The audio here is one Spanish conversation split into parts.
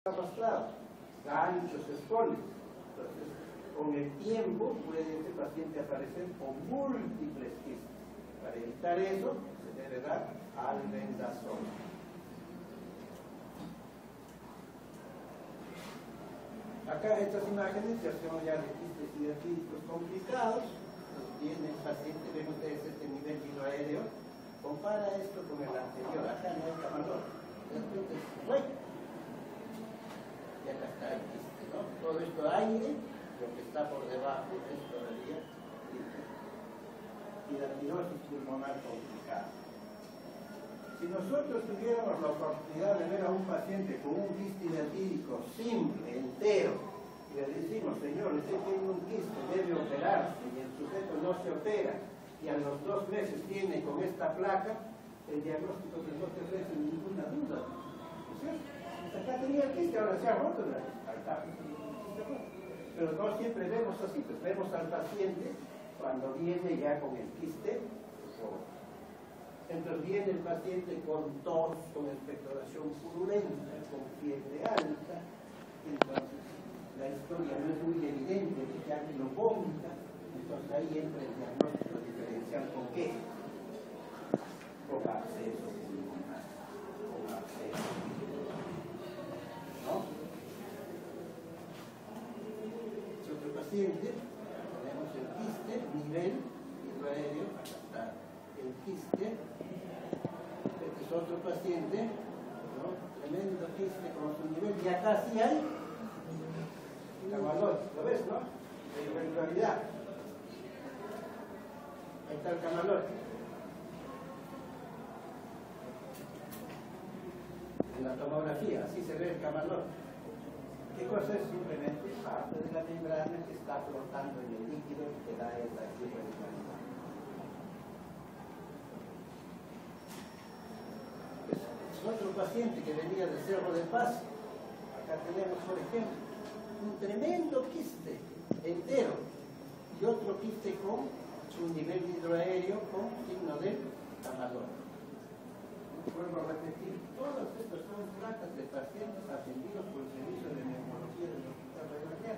arrastrado, ganchos, espolios. Entonces, con el tiempo puede este paciente aparecer con múltiples quistes. Para evitar eso, se debe dar albendazol. Acá estas imágenes ya son ya de quistes hidroquídicos complicados. Tiene el paciente, ven ustedes este nivel hidroaéreo. Compara esto con el anterior. Acá no hay camalón. Después es recto. Y acá está el quiste, ¿no? Todo esto aire, lo que está por debajo es todavía hidratidosis pulmonar complicada. Si nosotros tuviéramos la oportunidad de ver a un paciente con un quiste hidroquídico simple, entero, y le decimos, señor, usted tiene un quiste, debe operarse, y el sujeto no se opera, y a los 2 meses viene con esta placa, el diagnóstico que no te ofrece ninguna duda. ¿No es cierto? Acá tenía el quiste, ahora se ha roto. Pero no siempre vemos así, pues vemos al paciente cuando viene ya con el quiste roto. Entonces viene el paciente con tos, con expectoración purulenta, con fiebre alta, entonces la historia no es muy evidente, ya que lo vomita, entonces ahí entra el diagnóstico diferencial con qué? Con absceso pulmonar, con absceso, ¿no? Es otro paciente, tenemos el quiste, nivel hidroaéreo, acá está el quiste. Este es otro paciente, ¿no? Tremendo quiste con su nivel, y acá sí hay camalón, ¿lo ves, no? De irregularidad. Ahí está el camalón. En la tomografía, así se ve el camalón. ¿Qué cosa es? Simplemente parte de la membrana que está flotando en el líquido y que da esa irregularidad. Otro paciente que venía del Cerro de Paz, acá tenemos por ejemplo un tremendo quiste entero y otro quiste con un nivel hidroaéreo con signo de camalón. Vuelvo a repetir, todas estas son placas de pacientes atendidos por el servicio de neumología del Hospital Regional.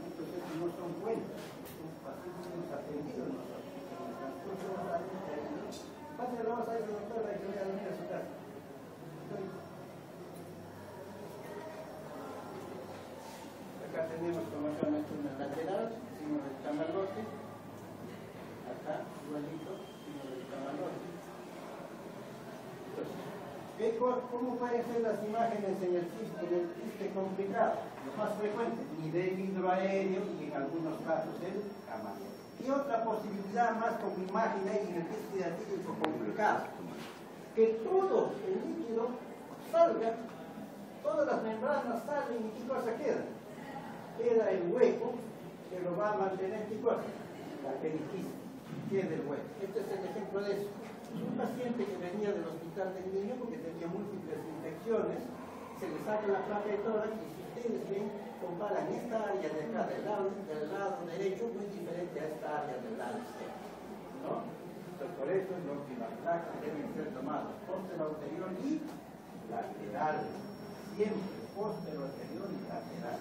Muchos de estos no son cuentas, son pacientes atendidos nosotros. Pásale, vamos a ir a doctor, que voy a dormir a su casa. Acá tenemos como solamente una lateral, signo del camalote. Acá, igualito, signo del camalote. Entonces, ¿cómo pueden ser las imágenes en el quiste complicado? Lo más frecuente, nivel hidroaéreo y en algunos casos el camalote. ¿Qué otra posibilidad más como imagen hay en el quiste hidroquídico complicado? Que todo el líquido salga, todas las membranas salen y ¿qué cosa queda? Queda el hueco que lo va a mantener, ¿qué cosa? La periquista, queda el hueco. Este es el ejemplo de eso. Es un paciente que venía del hospital del niño porque tenía múltiples infecciones, se le saca la placa de tórax y si ustedes ven, comparan esta área de acá del lado derecho muy diferente a esta área del lado izquierdo, ¿no? Entonces, por eso es lo que las placas deben ser tomadas posterior anterior y lateral, siempre posterior anterior y lateral.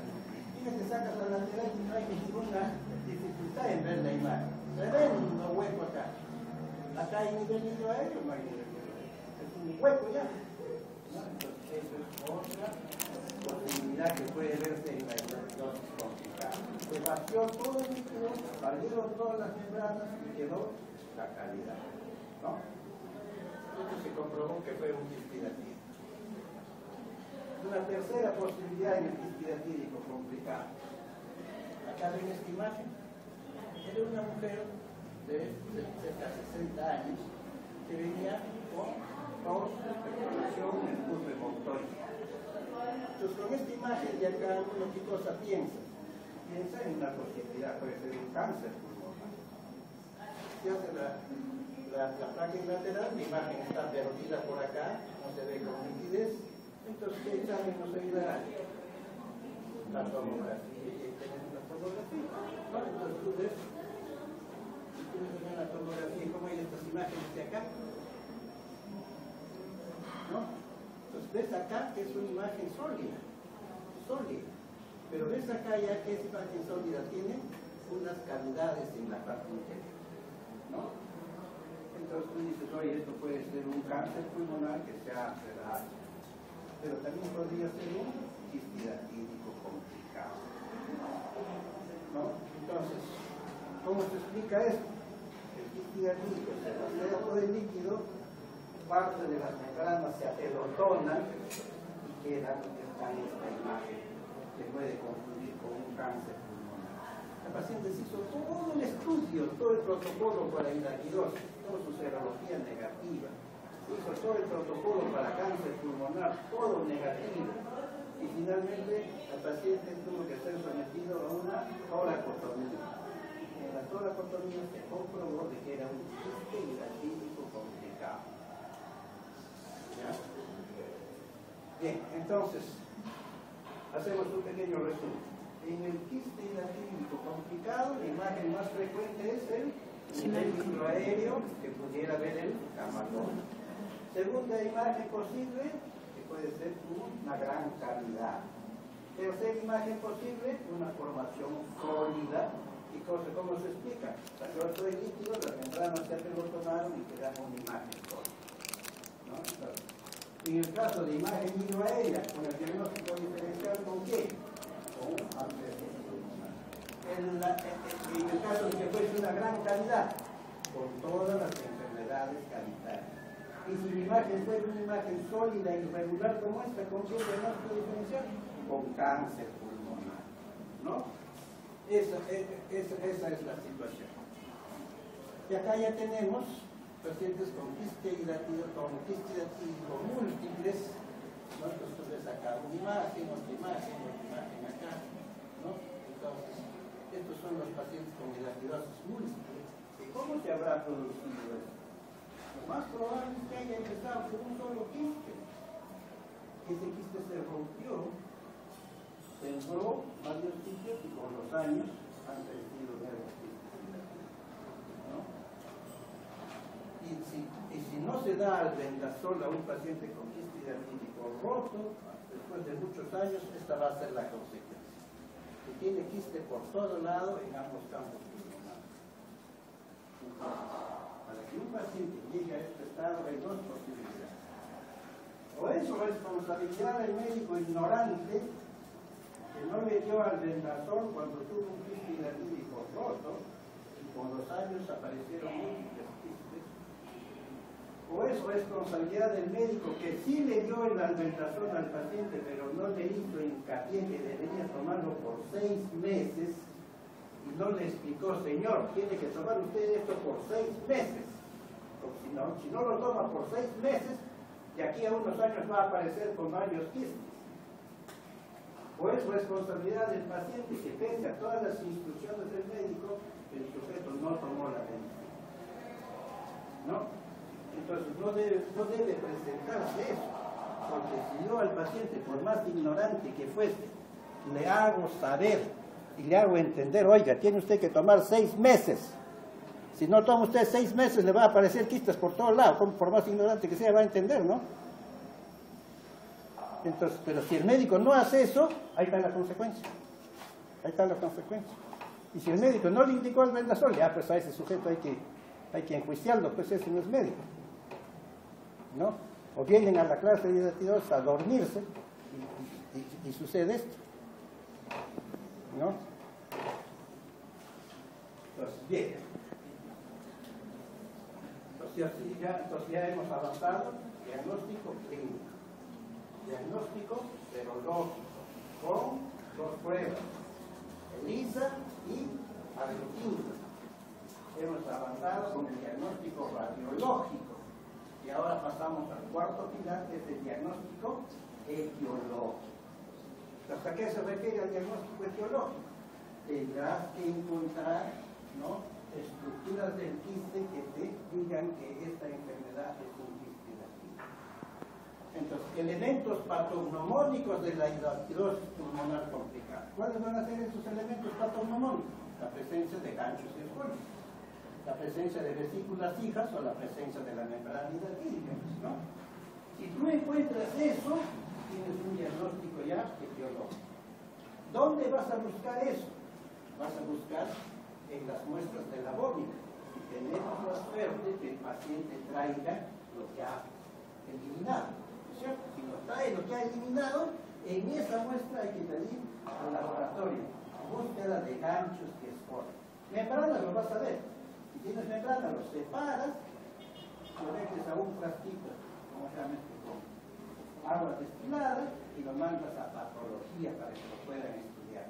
Fíjate, sacas la lateral y no hay ninguna dificultad en ver la imagen. Tremendo hueco acá. Acá hay nivel hidroaéreo, no hay nivel hidroaéreo. Es un hueco ya. ¿No? Entonces, eso es otra posibilidad que puede verse en la hidroquídica complicada. Se vació todo el líquido, salieron todas las membranas y quedó la calidad, ¿no? Esto se comprobó que fue un quiste hidroquídico. Una tercera posibilidad en el quiste hidroquídico complicado. Acá ven esta imagen. Era una mujer de cerca de 60 años que venía con tos, expectoración en el curve montoide. Entonces, con esta imagen de acá, uno qué cosa piensa. Piensa en una posibilidad, puede ser un cáncer pulmonar. Se hace la placa lateral, la imagen está perdida por acá, no se ve con nitidez. Entonces, ¿qué examen nos ayudará? La tomografía, y tenemos la tomografía. ¿No? Entonces, tú ves la tomografía, ¿cómo hay estas imágenes de acá? ¿No? Entonces ves acá que es una imagen sólida. sólida. Pero ves acá ya que esa imagen sólida tiene unas cavidades en la parte interior, ¿no? Entonces tú dices, oye, esto puede ser un cáncer pulmonar que sea cerrado, pero también podría ser un histidatídico complicado, ¿no? Entonces, ¿cómo se explica esto? El histidatídico se vacía todo el líquido, parte de las membranas se apelotonan y queda en esta imagen que puede confundir con un cáncer pulmonar. La paciente se hizo todo el estudio, todo el protocolo para hidratidosis, toda su serología negativa, se hizo todo el protocolo para cáncer pulmonar, todo negativo, y finalmente la paciente tuvo que ser sometido a una toracotomía. En la toracotomía se comprobó de que era un quiste hidratídico complicado. ¿Ya? Bien, entonces hacemos un pequeño resumen. En el quiste hidratídico complicado, la imagen más frecuente es el libro aéreo, que pudiera ver el camarón. Segunda imagen posible, que puede ser una gran cavidad. Tercera imagen posible, una formación sólida. ¿Y cómo se explica? Salió todo el líquido, las membranas se apelotonaron y quedaron una imagen sólida, ¿no? Entonces, en el caso de imagen hidroaérea, con el diagnóstico diferencial, ¿con qué? Con ampliación pulmonar. En el caso de que fuese una gran cavidad, con todas las enfermedades cavitarias. Y si la imagen fuera una imagen sólida y regular como esta, ¿con qué diagnóstico diferencial? Con cáncer pulmonar, ¿no? Esa es la situación. Y acá ya tenemos pacientes con quiste hidratídico múltiples, ¿no? Entonces ves acá una imagen, otra imagen acá, ¿no? Entonces, estos son los pacientes con hidratidosis múltiple. ¿Cómo se habrá producido esto? Lo más probable es que haya empezado con un solo quiste. Ese quiste se rompió, sembró varios sitios y con los años han crecido nuevos quistes, ¿no? Y si no se da albendazol a un paciente con quiste hidratídico roto, después de muchos años, esta va a ser la consecuencia. Que tiene quiste por todo lado en ambos campos pulmonares. Para que un paciente llegue a este estado hay dos posibilidades. O es responsabilidad del médico ignorante que no le dio albendazol cuando tuvo un quiste hidratídico roto y con los años aparecieron múltiples quistes. O es responsabilidad del médico que sí le dio el albendazol al paciente pero no le hizo hincapié que debería tomarlo por 6 meses y no le explicó, señor, tiene que tomar usted esto por 6 meses. Porque si no lo toma por 6 meses, de aquí a unos años va a aparecer con varios quistes. O es responsabilidad del paciente que pese a todas las instrucciones del médico, el sujeto no tomó la medicina, ¿no? Entonces no debe presentarse eso, porque si yo al paciente, por más ignorante que fuese, le hago saber y le hago entender, oiga, tiene usted que tomar 6 meses. Si no toma usted 6 meses, le va a aparecer quistes por todos lados. Por más ignorante que sea, va a entender, ¿no? Entonces, pero si el médico no hace eso, ahí está la consecuencia. Ahí está la consecuencia. Y si el médico no le indicó el albendazol, ya pues a ese sujeto hay que enjuiciarlo, pues ese no es médico, ¿no? O vienen a la clase de hidratidosis a dormirse y sucede esto, ¿no? Entonces, bien. Entonces ya hemos avanzado. Diagnóstico clínico. Diagnóstico serológico con 2 pruebas, ELISA y argentina. Hemos avanzado con el diagnóstico radiológico y ahora pasamos al cuarto pilar, que es el diagnóstico etiológico. ¿Hasta qué se refiere al diagnóstico etiológico? Tendrás que encontrar, ¿no?, estructuras del quiste que te digan que esta enfermedad es un quiste hidratídico. Entonces, elementos patognomónicos de la hidratidosis pulmonar complicada. ¿Cuáles van a ser esos elementos patognomónicos? La presencia de ganchos y escollos, la presencia de vesículas fijas o la presencia de la membrana hidratídica, ¿no? Si tú encuentras eso, tienes un diagnóstico ya etiológico. ¿Dónde vas a buscar eso? Vas a buscar en las muestras de la vómita. Si tenemos la suerte que el paciente traiga lo que ha eliminado, ¿no es cierto? Si nos trae lo que ha eliminado, en esa muestra hay que pedir al laboratorio búsqueda de ganchos y esporas. Membrana lo vas a ver. Si tienes membrana, lo separas, lo metes a un frasquito, como se llama este, con agua destilada, y lo mandas a patología para que lo puedan estudiar,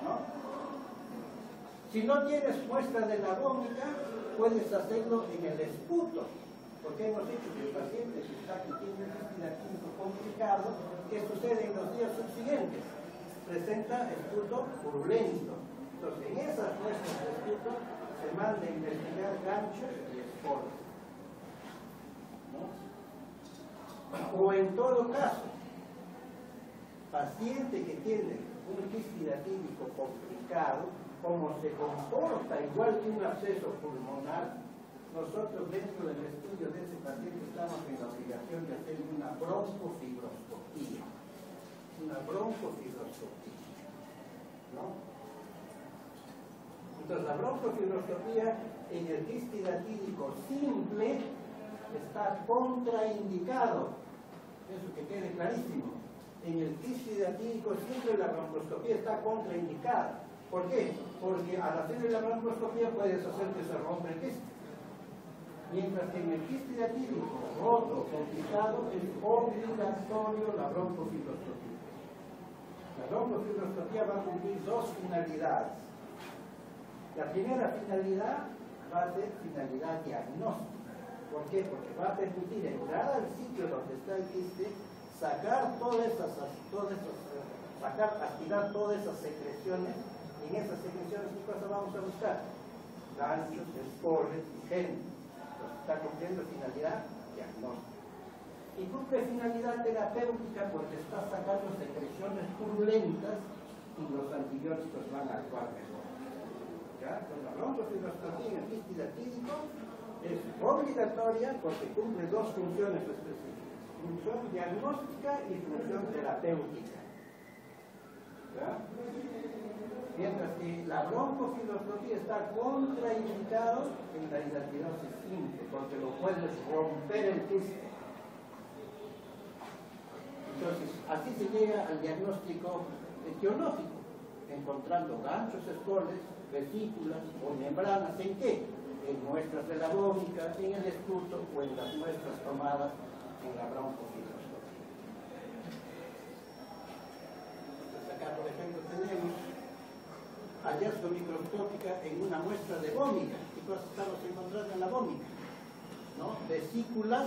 ¿no? Si no tienes muestra de la vómita, puedes hacerlo en el esputo, porque hemos dicho que el paciente que tiene un quístico complicado, ¿qué sucede en los días subsiguientes? Presenta esputo purulento. Entonces, en esas muestras de esputo se manda a investigar ganchos y esporas, ¿no? O en todo caso, paciente que tiene un quiste complicado, como se comporta igual que un absceso pulmonar, nosotros dentro del estudio de ese paciente estamos en la obligación de hacer una broncofibroscopía. Una broncofibroscopía, ¿no? Entonces la broncofibroscopía en el quiste simple está contraindicado. Eso que quede clarísimo. En el quiste simple la broncoescopía está contraindicada. ¿Por qué? Porque al hacer la broncoescopía puedes hacer que se rompa el quiste. Mientras que en el quiste roto, complicado, es obligatorio la broncofibroscopía. La broncofibroscopía va a cumplir dos finalidades. La primera finalidad va a ser finalidad diagnóstica. ¿Por qué? Porque va a permitir entrar al sitio donde está el quiste, aspirar todas esas secreciones, y en esas secreciones, ¿qué cosa vamos a buscar? Ganchos, esporas y genes. Entonces, está cumpliendo finalidad diagnóstica. Y cumple finalidad terapéutica porque está sacando secreciones purulentas y los antibióticos van a actuar mejor. ¿Ya? Entonces, la broncofibroscopía en el quiste diatídico es obligatoria porque cumple dos funciones específicas: función diagnóstica y función terapéutica. ¿Ya? Mientras que la broncofibroscopía está contraindicado en la hidratidosis simple, porque lo puedes romper el quiste. Entonces, así se llega al diagnóstico etiológico, encontrando ganchos, esporas, vesículas o membranas. ¿En qué? En muestras de la vómita, en el esputo o en las muestras tomadas en la broncofibroscopía. Entonces acá, por ejemplo, tenemos hallazgo microscópica en una muestra de vómita. ¿Qué cosas estamos encontrando en la vómita? ¿No? Vesículas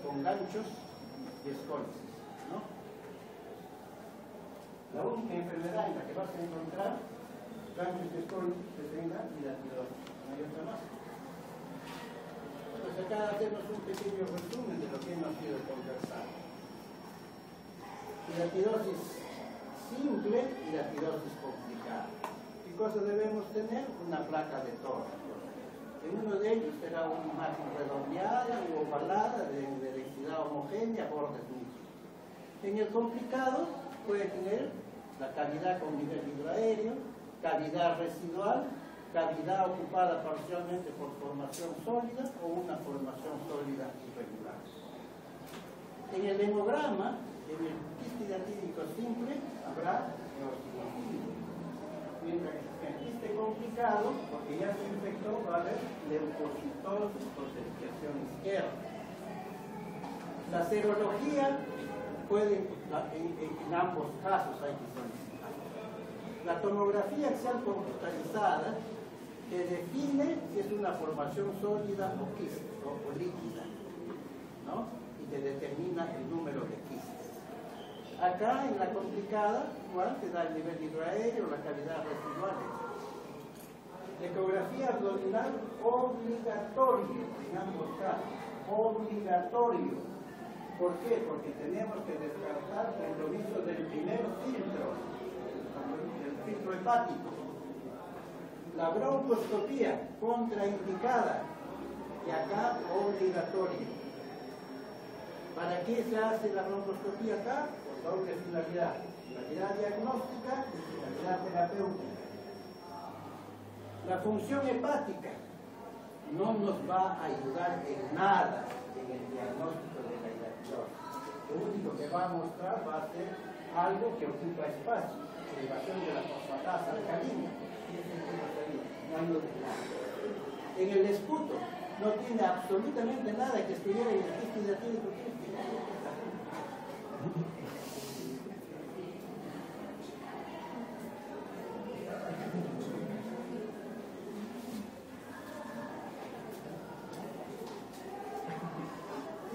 con ganchos y escolices, ¿no? La única enfermedad en la que vas a encontrar ganchos y escolices que tenga hidratidosis. No hay otra más. Pues acá hacemos un pequeño resumen de lo que hemos ido conversando. Hidratidosis simple, hidratidosis complicada. ¿Qué cosa debemos tener? Una placa de Torres. En uno de ellos será una imagen redondeada u ovalada de densidad homogénea, bordes nítidos. En el complicado puede tener la cavidad con nivel hidroaéreo, cavidad residual, cavidad ocupada parcialmente por formación sólida o una formación sólida irregular. En el hemograma, en el quiste diatídico simple, habrá eosinofilia. Mientras que en el quiste complicado, porque ya se infectó, va a haber leucocitosis por desviación izquierda. La serología puede, en ambos casos hay que solicitar. La tomografía axial computarizada que define si es una formación sólida o quiste, o líquida, ¿no? Y que determina el número de quistes. Acá en la complicada, igual te da el nivel hidroaéreo, la cavidad residual. Ecografía abdominal obligatorio en ambos casos, obligatorio. ¿Por qué? Porque tenemos que descartar el compromiso del primer filtro, el filtro hepático. La broncoescopía contraindicada y acá obligatoria. ¿Para qué se hace la broncoscopía acá? Por doble finalidad. Finalidad diagnóstica y finalidad terapéutica. La función hepática no nos va a ayudar en nada en el diagnóstico de la hidratidosis. Lo único que va a mostrar va a ser algo que ocupa espacio, elevación de la fosfatasa alcalina. No hay lo de nada. En el esputo no tiene absolutamente nada que estudiar en el quiste hidratídico.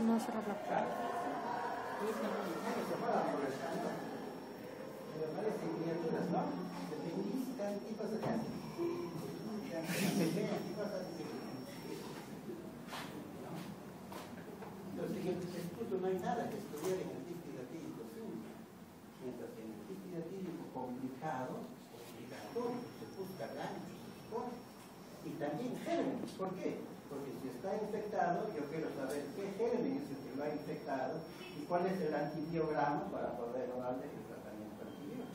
No cerrar la puerta. Entonces, en el esputo no hay nada que estudiar en el quiste hidratídico simple, mientras que en el quiste hidratídico complicado, obligatorio, se busca ganchos, y también gérmenes. ¿Por qué? Porque si está infectado, yo quiero saber qué germen es el que lo ha infectado y cuál es el antibiograma para poder darle el tratamiento antibiótico.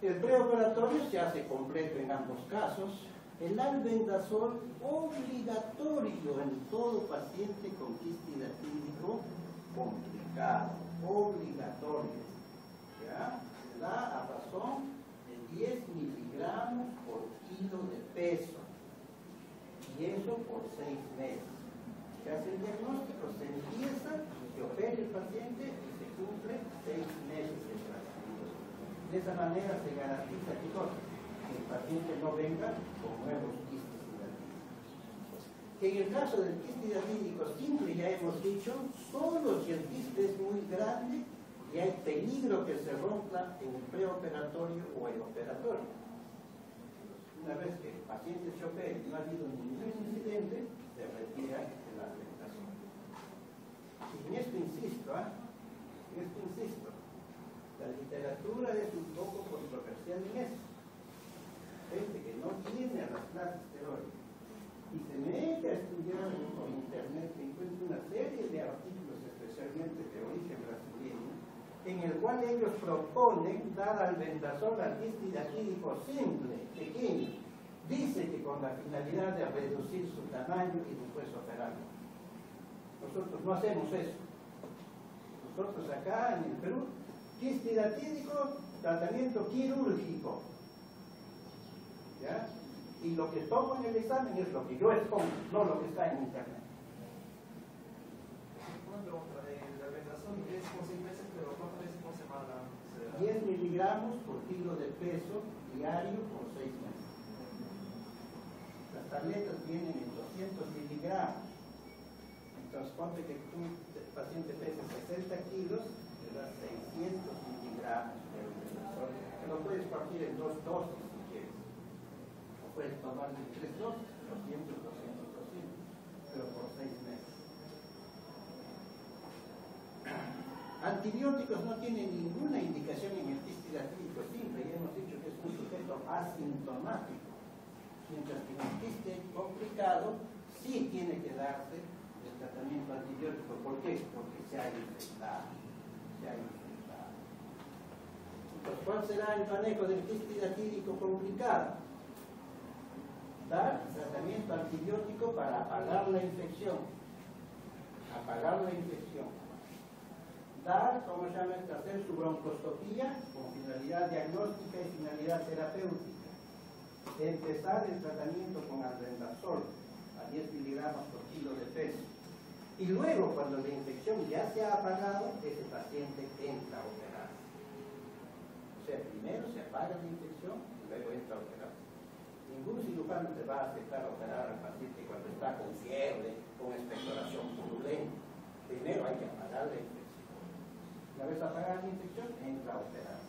El preoperatorio se hace completo en ambos casos. El albendazol obligatorio en todo paciente con quiste hidratídico complicado, obligatorio. ¿Ya? Se da a razón de 10 miligramos por kilo de peso. Y eso por 6 meses. Se hace el diagnóstico, se empieza, se opera el paciente y se cumple 6 meses de tratamiento. De esa manera se garantiza que el paciente no venga con nuevos quistes hidratídicos. En el caso del quiste hidratídico simple, ya hemos dicho, solo si el quiste es muy grande y hay peligro que se rompa en el preoperatorio o el operatorio. Una vez que el paciente se opere y no ha habido ningún incidente, se retira de la alimentación. Y en esto insisto, la literatura es un poco controversial en eso. Gente que no tiene a las clases teóricas y se mete a estudiar por internet y encuentra una serie de artículos, especialmente de origen brasileño, en el cual ellos proponen dar albendazol al quiste hidratídico simple, pequeño. Dice que con la finalidad de reducir su tamaño y después operarlo. Nosotros no hacemos eso. Nosotros acá en el Perú, quiste hidratídico, tratamiento quirúrgico. ¿Ya? Y lo que tomo en el examen es lo que yo expongo, no lo que está en internet. Una pregunta, la albendazol es por 6 meses, pero ¿cuántas veces por semana se da? 10 miligramos por kilo de peso diario por 6 meses. Las tabletas vienen en 200 miligramos. Entonces, ponte que tú, el paciente pesa 60 kilos, le das 600 miligramos de albendazol. Que lo puedes partir en 2 dosis si quieres. O puedes tomar en 3 dosis, 200, 200, 200, pero por 6 meses. Antibióticos no tienen ninguna indicación en el quiste hidratídico simple, ya hemos dicho que es un sujeto asintomático, mientras que en el quiste complicado sí tiene que darse el tratamiento antibiótico. ¿Por qué? Porque se ha infectado. Entonces, ¿cuál será el manejo del quiste hidratídico complicado? Dar tratamiento antibiótico para apagar la infección. Dar, ¿cómo se llama? Hacer su broncoscopía con finalidad diagnóstica y finalidad terapéutica. Empezar el tratamiento con albendazol a 10 miligramos por kilo de peso. Y luego, cuando la infección ya se ha apagado, ese paciente entra a operar. O sea, primero se apaga la infección y luego entra a operar. Ningún cirujano te va a aceptar operar al paciente cuando está con fiebre, con expectoración purulenta. Primero hay que apagar la infección. Una vez apagada la infección, entra a operar.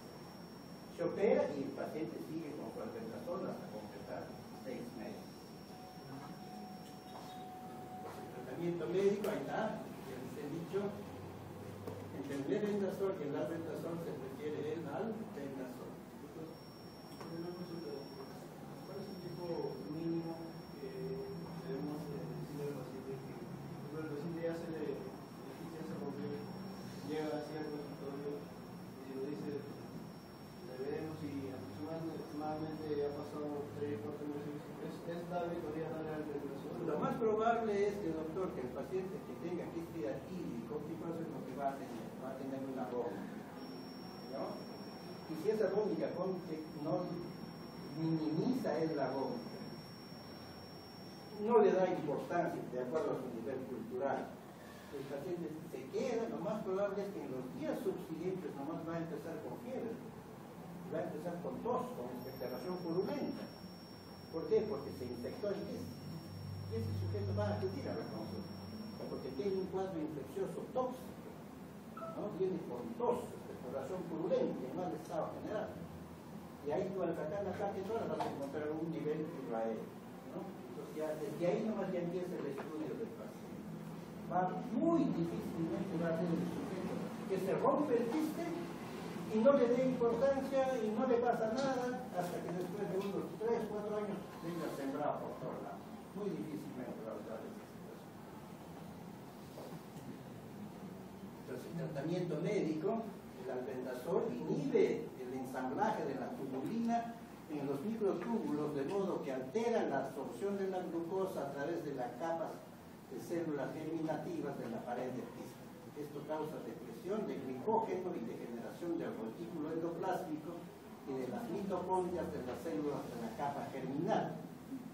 Se opera y el paciente sigue con su albendazol hasta completar 6 meses. El tratamiento médico, ahí está, ya les he dicho, entre el albendazol y el albendazol se refiere el albendazol. ¿Cuál es el tipo mínimo que debemos decirle al paciente que el paciente ya se le paciente que tenga quiste atípico, ¿qué cosa es lo que va a tener? Va a tener una ronda, ¿no? Y si esa ronda no minimiza el la ronda, no le da importancia de acuerdo a su nivel cultural, el paciente se queda, lo más probable es que en los días subsiguientes nomás va a empezar con fiebre, va a empezar con tos, con expectoración purulenta. ¿Por qué? Porque se infectó el quiste. Y ese sujeto va a acudir a la consulta, porque tiene un cuadro infeccioso tóxico, ¿no? Viene con tos, expectoración purulenta, en mal estado general. Y ahí tú al sacar la catetora vas a encontrar un nivel aéreo, ¿no? Entonces ya, desde ahí nomás ya empieza el estudio del paciente. Va muy difícilmente va a ser el sujeto que se rompe el quiste y no le dé importancia y no le pasa nada hasta que después de unos 3, 4 años venga sembrado por todos lados. Muy difícilmente va a usar esa situación. Entonces, el tratamiento médico, el albendazol, inhibe el ensamblaje de la tubulina en los microtúbulos, de modo que altera la absorción de la glucosa a través de las capas de células germinativas de la pared del quiste. Esto causa depresión de glicógeno y degeneración del retículo endoplásmico y de las mitocondrias de las células de la capa germinal,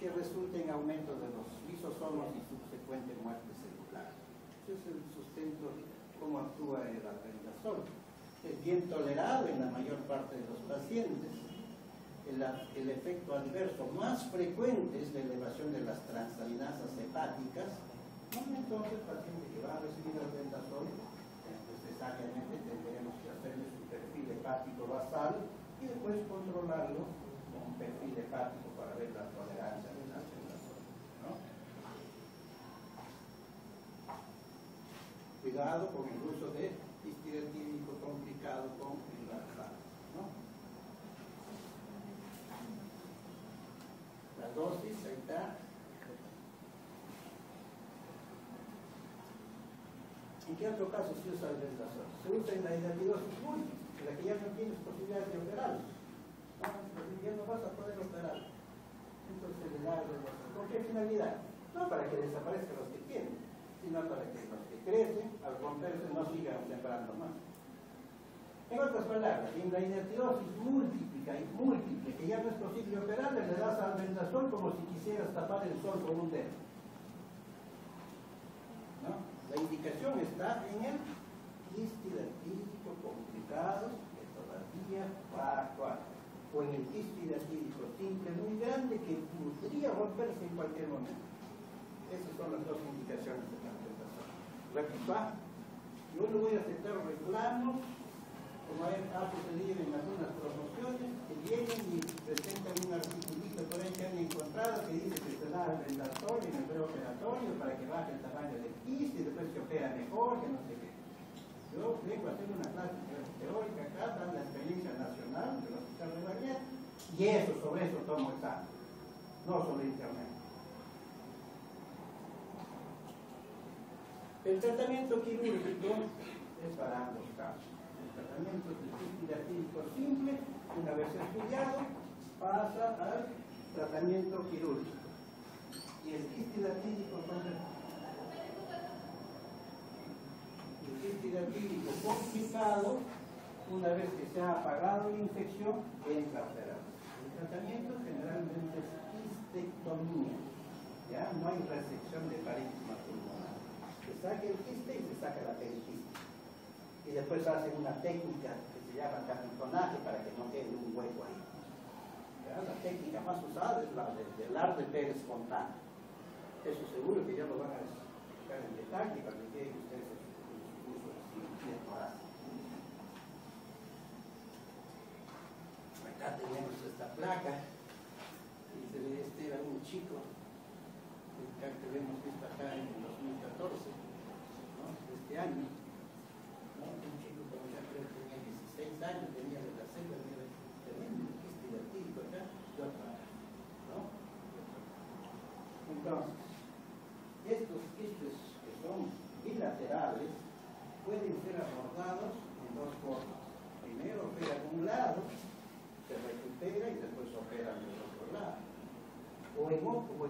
que resulta en aumento de los lisosomos y subsecuente muerte celular. Ese es el sustento de cómo actúa el albendazol. Es bien tolerado en la mayor parte de los pacientes. El efecto adverso más frecuente es la elevación de las transaminasas hepáticas. Entonces, el paciente que va a recibir albendazol, necesariamente tendremos que hacerle su perfil hepático basal y después controlarlo con un perfil hepático para ver la tolerancia del albendazol, ¿no? Cuidado con el uso de histiretídico complicado con el alzado, ¿no? La dosis, ahí está. ¿En qué otro caso se usa el albendazol? Se usa en la hidratidosis múltiple, en la que ya no tienes posibilidades de operarlo. Ya no vas a poder operar. Entonces se le da albendazol. ¿Con qué finalidad? No para que desaparezcan los que tienen, sino para que los que crecen, al romperse, no sigan sembrando más. En otras palabras, en la hidratidosis múltiple, que ya no es posible operarle, le das albendazol como si quisieras tapar el sol con un dedo, ¿no? La indicación está en el histidatídico complicado que todavía va a actuar, o en el histidatídico simple muy grande que podría romperse en cualquier momento. Esas son las dos indicaciones de la albendazol. Repito, yo no voy a aceptar reclamos, como ha sucedido en algunas promociones, que vienen y presentan un articulito por ahí que han encontrado que dice que se da albendazol en el preoperatorio para que baje el tamaño del quiste y después se opera mejor, que no sé qué. Yo vengo a hacer una clase teórica acá, dan la experiencia nacional del Hospital de Barriet, y eso, sobre eso tomo examen, no sobre internet. El tratamiento quirúrgico es para ambos casos. El tratamiento histidatídico simple, una vez estudiado, pasa al tratamiento quirúrgico. Y el histidatídico complicado, una vez que se ha apagado la infección, entra a terapia. El tratamiento generalmente es quistectomía, ¿ya? No hay resección de parénquima pulmonar. Se saca el quiste y se saca la periquiste. Y después hacen una técnica que se llama capitonaje para que no quede un hueco ahí. ¿Ya? La técnica más usada es la del Lar de Pérez Fontana. Eso seguro que ya lo van a explicar en detalle para que queden ustedes en su curso de cirugía torácica. Acá tenemos esta placa y se ve, este era un chico que hemos visto acá en el 2014, ¿no? Este año, ¿no? Un chico como ya creo que tenía 16 años, tenía de la selva, tenía un quiste vertigo acá y otra, ¿no? Entonces, estos quistes que son bilaterales pueden ser abordados en dos formas. Primero operan un lado, se recupera y después operan del otro lado. O en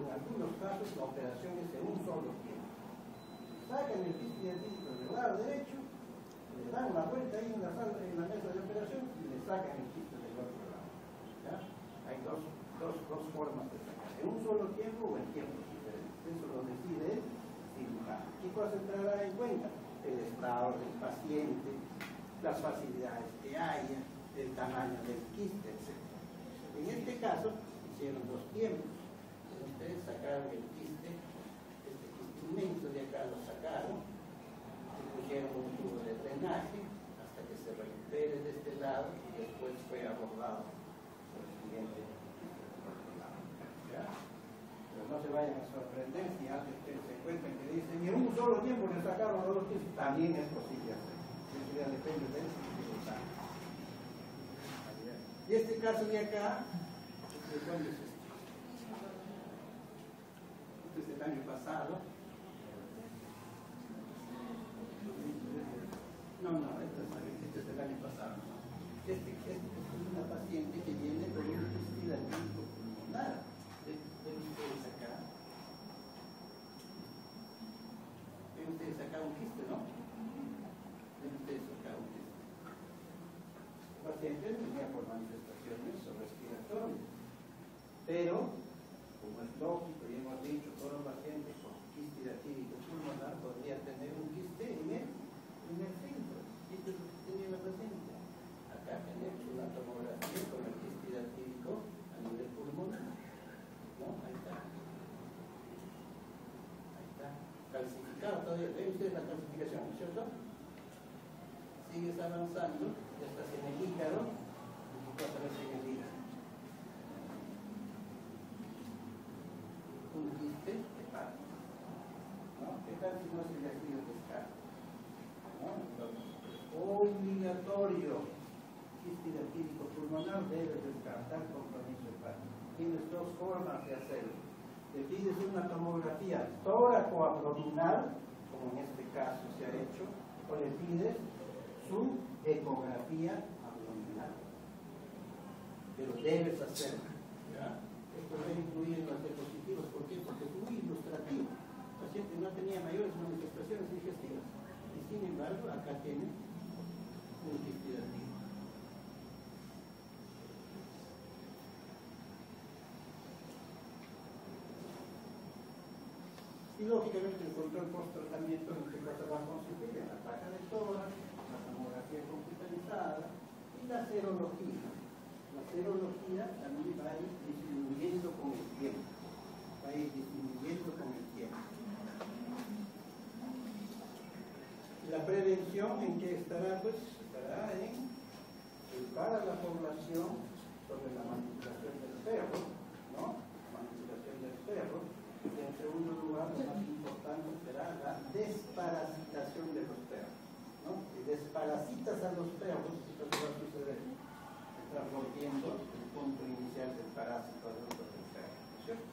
algunos casos la operación es en un solo tiempo. sacan el quiste diatídico del lado derecho, le dan una vuelta ahí en la mesa de operación y le sacan el quiste del otro lado. ¿Ya? Hay dos formas de sacar, en un solo tiempo o en tiempos diferentes. Eso lo decide el cirujano. ¿Qué cosa entrará en cuenta? El estado del paciente, las facilidades que haya, el tamaño del quiste, etc. En este caso, hicieron dos tiempos. Ustedes sacaron el quiste, este quiste inmenso de acá lo sacaron, y pusieron un tubo de drenaje hasta que se recupere de este lado y después fue abordado por el siguiente quiste por otro lado. ¿Ya? Pero no se vayan a sorprender si antes ustedes se encuentran que dicen, y en un solo tiempo le sacaron los dos quistes, también es posible hacer. Eso ya depende de él si lo saca. Y este caso de acá, ¿de cuándo es este? Este es del año pasado. No, este es del año pasado. Este es una paciente que viene con un quiste diatídico pulmonar. ¿Ven ustedes acá? ¿Ven ustedes acá un quiste, no? ¿Ven ustedes acá un quiste? El paciente venía por manifestaciones respiratorias, pero, como es lógico y hemos dicho, todos los pacientes con quiste diatídico pulmonar podría tener un quiste en el centro. Y esto es lo que tenía la paciente. Acá tenemos una tomografía con el quiste diatídico a nivel pulmonar. ¿No? Ahí está. Ahí está. Calcificado todavía. ¿Ven ustedes la calcificación, ¿no es cierto? Sigues avanzando, ya estás en el hígado, y vas a ver si en el hígado. Un quiste hepático. ¿No? ¿Qué tal si no se le ha sido descarga? ¿No? Entonces, obligatorio, quiste diatídico pulmonar debe descartar compromiso hepático. Tienes dos formas de hacerlo. Le pides una tomografía tóraco-abdominal, como en este caso se ha hecho, o le pides su ecografía abdominal. Pero debes hacerlo. ¿Ya? Esto debe incluir en las diapositivas. ¿Por qué? Porque es muy ilustrativo. El paciente no tenía mayores manifestaciones digestivas. Y sin embargo, acá tiene un quiste diatídico. Y lógicamente el control post-tratamiento en este caso va a consistir en la placa de tórax, la tomografía computarizada y la serología. La serología también va a ir disminuyendo con el tiempo. Va a ir disminuyendo con el tiempo. La prevención en qué estará, pues estará en educar a la población sobre la manipulación del perro, ¿no? Manipulación del perro. Y en segundo lugar, lo más importante será la desparasitación de los perros, ¿no? Si desparasitas a los perros, esto va a suceder. Estás rompiendo el punto inicial del parásito adulto del perro, ¿no es cierto?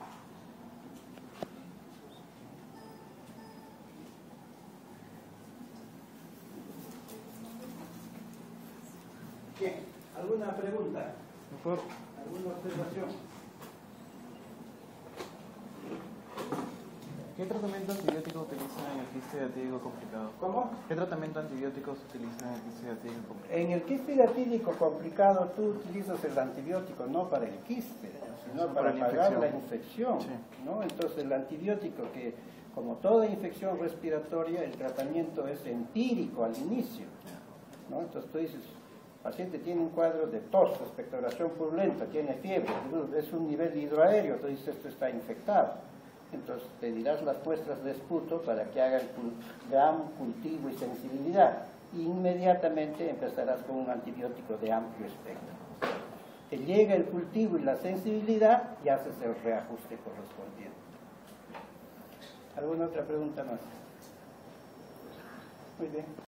Bien, ¿alguna pregunta? ¿Alguna observación? ¿Qué tratamiento antibiótico utilizan en el quiste diatídico complicado? ¿Cómo? ¿Qué tratamiento antibiótico se utiliza en el quiste diatídico complicado? En el quiste diatídico complicado tú utilizas el antibiótico no para el quiste, sino para parar la infección. Sí. ¿No? Entonces el antibiótico, que como toda infección respiratoria, el tratamiento es empírico al inicio, ¿no? Entonces tú dices, el paciente tiene un cuadro de tos, expectoración purulenta, tiene fiebre, es un nivel hidroaéreo, tú dices esto está infectado. Entonces pedirás las muestras de esputo para que haga el GAM, cultivo y sensibilidad. Inmediatamente empezarás con un antibiótico de amplio espectro. Te llega el cultivo y la sensibilidad y haces el reajuste correspondiente. ¿Alguna otra pregunta más? Muy bien.